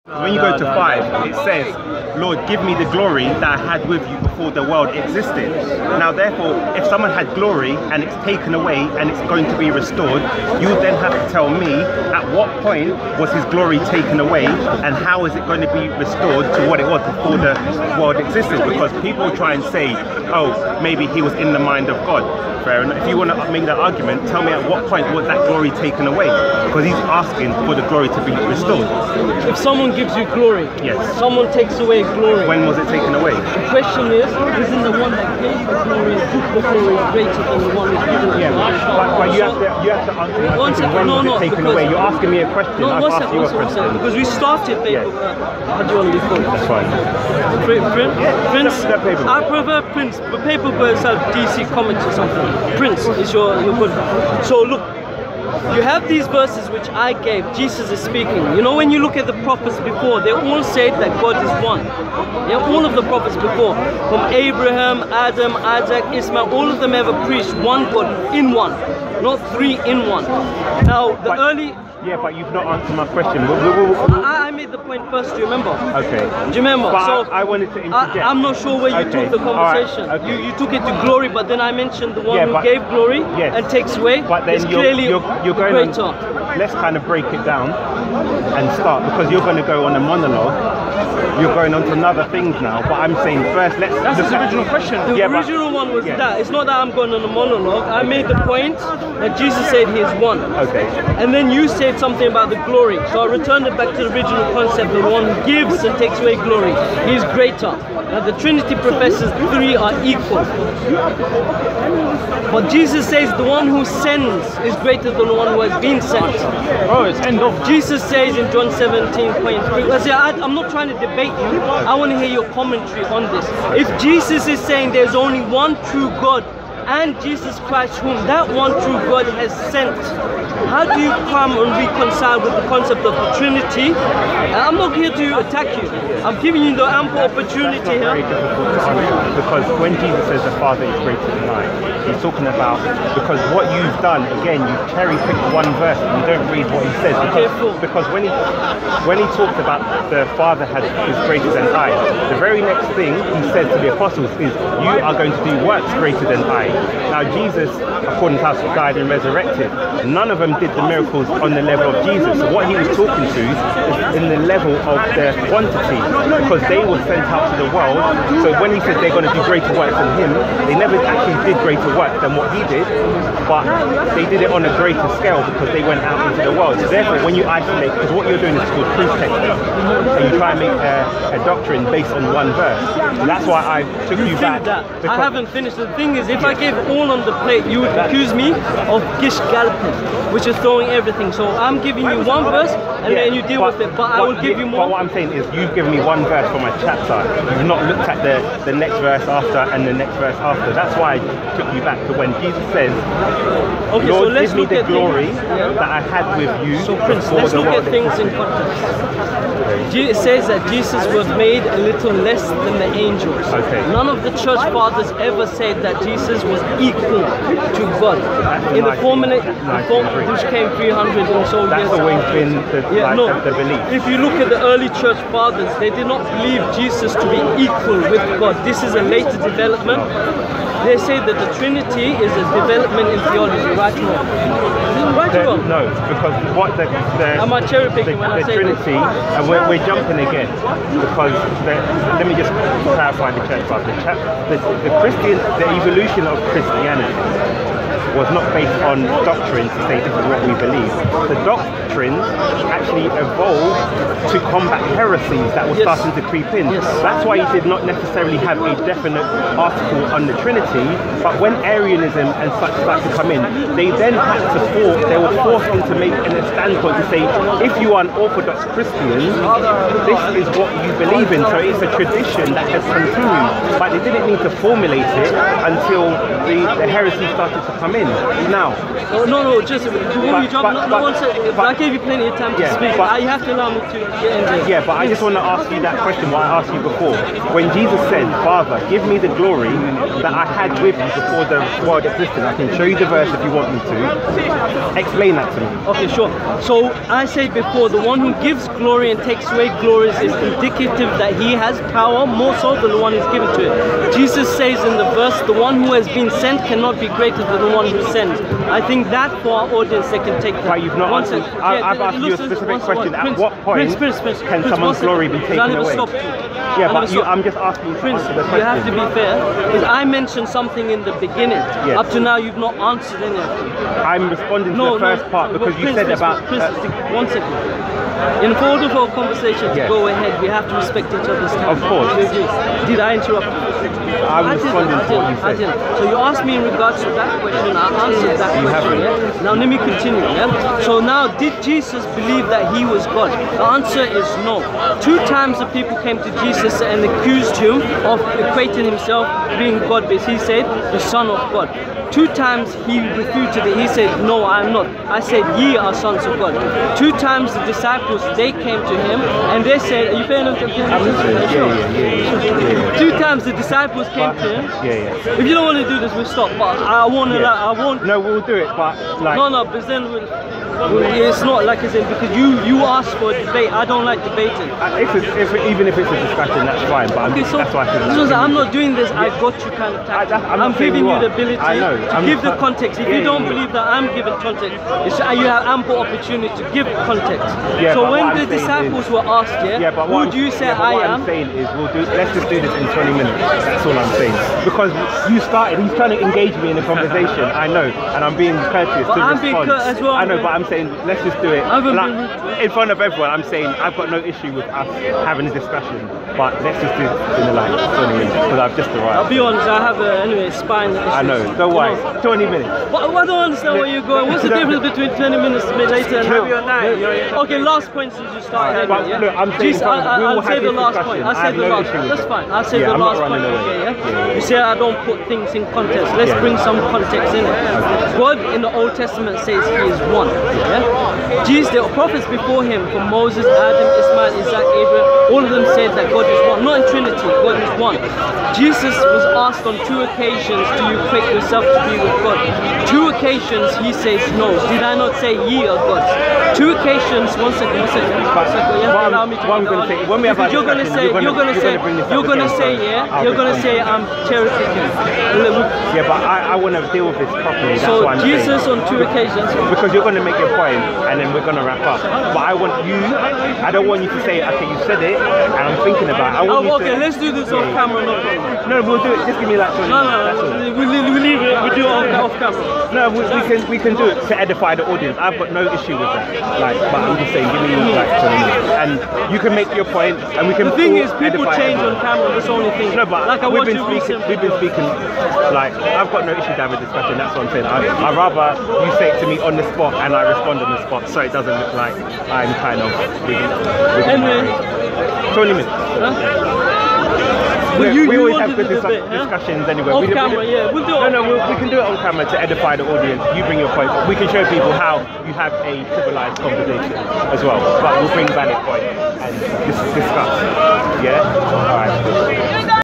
When you go to 5, it says, Lord, give me the glory that I had with you before the world existed. Now, therefore, if someone had glory and it's taken away and it's going to be restored, you would then have to tell me at what point was his glory taken away and how is it going to be restored to what it was before the world existed. Because people try and say, oh, maybe he was in the mind of God. Fair enough. If you want to make that argument, tell me at what point was that glory taken away? Because he's asking for the glory to be restored. If someone gives you glory, yes, someone takes away glory. When was it taken away? The question is, isn't the one that gave the glory and took the glory greater than the one who's given it? Yeah, but you have to answer my question. When was it taken away? You're asking me a question. No, I've asked you a question. Because we started paper. How do you want to be called? That's fine. Prince? I prefer Prince, but PaperBoy is like DC Comics or something. Prince is your good. So look, you have these verses which I gave. Jesus is speaking. You know, when you look at the prophets before, they all said that God is one. Yeah, all of the prophets before, from Abraham, Adam, Isaac, Ismail, all of them ever preached one God in one, not three in one. Now, early... Yeah, but you've not answered my question. I made the point first, do you remember? Okay. Do you remember? But so I wanted to interject. I'm not sure where you took the conversation. Right. Okay. You took it to glory, but then I mentioned the one who gave glory and takes away. But then you're going greater. Let's kind of break it down and start, because you're going to go on a monologue. You're going on to other things now, but I'm saying first let's... That's the original question. The original one was that. It's not that I'm going on a monologue. I made the point that Jesus said he is one. Okay. And then you said something about the glory. So I returned it back to the original concept. The one who gives and takes away glory. He is greater. Now the Trinity professes three are equal. But Jesus says the one who sends is greater than the one who has been sent. Oh, it's end of. Jesus says in John 17:3. I'm not trying to debate you. I want to hear your commentary on this. If Jesus is saying there's only one true God and Jesus Christ whom that one true God has sent, how do you come and reconcile with the concept of the Trinity? And I'm not here to attack you. I'm giving you the ample opportunity here. Very difficult to answer, because when Jesus says the Father is greater than I, he's talking about, because what you've done, again, you cherry picked one verse and you don't read what he says. Because when he talked about the Father is greater than I, the very next thing he said to the apostles is, you are going to do works greater than I. Now Jesus, according to us, died and resurrected. None of them did the miracles on the level of Jesus. So what he was talking to is in the level of their quantity, because they were sent out to the world. So when he said they're going to do greater works than him, they never actually did greater work than what he did, but they did it on a greater scale because they went out into the world. So therefore, when you isolate, because what you're doing is called proof texting, and you try and make a doctrine based on one verse. That's why I took you back. I haven't finished. The thing is, if I gave all on the plate, you would accuse me of gish galloping, which is throwing everything. So I'm giving you one verse and then you deal with it, but I will give you more. But what I'm saying is, you've given me one verse for my chapter. You've not looked at the next verse after and the next verse after. That's why I took you back to when Jesus says, okay, Lord, so let's give me the glory that I had with you. So Prince, let's look at things in context. It says that Jesus was made a little less than the angels. Okay. None of the church fathers ever said that Jesus was equal to God. In the formula, which came 300 or so years. That's always been the belief. If you look at the early church fathers, they did not believe Jesus to be equal with God. This is a later development. They say that the Trinity is a development in theology, right or wrong? Right or wrong? No, because what am I cherry picking when I say Trinity, and we're jumping again, because let me just clarify the church part. The evolution of Christianity was not based on doctrine to say this is what we believe. The doctrines actually evolved to combat heresies that were starting to creep in. That's why he did not necessarily have a definite article on the Trinity, but when Arianism and such started to come in, they then had to they were forced into making a standpoint to say, if you are an Orthodox Christian, this is what you believe in. So it's a tradition that has continued, but they didn't need to formulate it until the heresy started to come I'm in now. Oh, no, just before you jump. No one said. I gave you plenty of time to speak. You have to allow me to get in there. Yeah, but I just want to ask you that question. What I asked you before, when Jesus said, "Father, give me the glory that I had with you before the world existed." I can show you the verse if you want me to. Explain that to me. Okay, sure. So I said before, the one who gives glory and takes away glories is indicative that he has power more so than the one who's given to it. Jesus says in the verse, the one who has been sent cannot be greater than the one who sends. I think that for our audience they can take that. But you've not answered. I've asked you a specific question. At what point can someone's glory be taken away? Yeah, but I'm just asking Prince, you have to be fair, because I mentioned something in the beginning. Yes. Up to now you've not answered anything. I'm responding to the first part because you said about... One second. In order for a conversation to go ahead, we have to respect each other's time. Of course. Did I interrupt you? I'm responding to what you said. I didn't. So you asked me in regards to that question, I answered that question. Yeah? Now let me continue. Yeah? So now, did Jesus believe that he was God? The answer is no. 2 times the people came to Jesus and accused him of equating himself being God, because he said the Son of God. 2 times he refuted it. He said, no, I am not. I said, ye are sons of God. 2 times the disciples, they came to him and they said, are you paying attention? Yeah. 2 times the disciples came to him. If you don't want to do this, we'll stop. But I won't allow. I won't. No, we'll do it. But like. No, but then it's not like I said, because you asked for a debate. I don't like debating. Even if it's a discussion, that's fine. But that's why I'm not doing this. I got you kind of tactic. I'm giving you the ability to give the context. If you don't believe that I'm giving context, you have ample opportunity to give context. So when the disciples were asked, who do you say I am? What I'm saying is, let's just do this in 20 minutes. That's all I'm saying. Because you started, he's trying to engage me in a conversation. I know, and I'm being courteous to respond. Being as well. I know, but I'm saying let's just do it in front of everyone. I'm saying I've got no issue with us having a discussion, but let's just do it in the 20 minutes because I've just arrived. I'll be honest, I have anyway spine issues. I know, don't worry. 20 minutes. But I don't understand where you're going. What's the difference between 20 minutes later and now? Okay, last point since you started. But look, I'm saying I'll say the last point. I'll say the last point. That's fine. I'll say the last point. Okay, you say I don't put things in context. Let's bring some context in it. God in the Old Testament says he is one. Jesus, the prophets before him, from Moses, Adam, Ismail, Isaac, Abraham, all of them said that God is one. Not in Trinity, God is one. Jesus was asked on 2 occasions, do you equate yourself to be with God? 2 occasions he says no. Did I not say ye are gods? 2 occasions, one second. You have to allow me to you're gonna say I'm cherry picking. Yeah, but I want to deal with this properly. That's so what I'm Jesus saying. On 2 occasions. Because you're going to make your point and then we're going to wrap up. But I don't want you to say, okay, you said it and I'm thinking about it. Okay, let's do this off camera. No, we'll do it. Just give me like 20 minutes. We'll leave it. We'll do it off camera. No, we can do it to edify the audience. I've got no issue with that. But I'm just saying, give me like 20 minutes. And you can make your point and we can. The thing is, people change on camera. That's the only thing. No, but like we've been speaking. Like I've got no issue to have a discussion. That's what I'm saying. I'd rather you say it to me on the spot and I respond on the spot, so it doesn't look like I'm kind of. Anyway, 20 minutes. We always have good discussions anyway. Off camera, we'll do it. We can do it on camera to edify the audience. You bring your point, but we can show people how you have a civilized conversation as well. But we'll bring valid points and discuss. Yeah? Alright.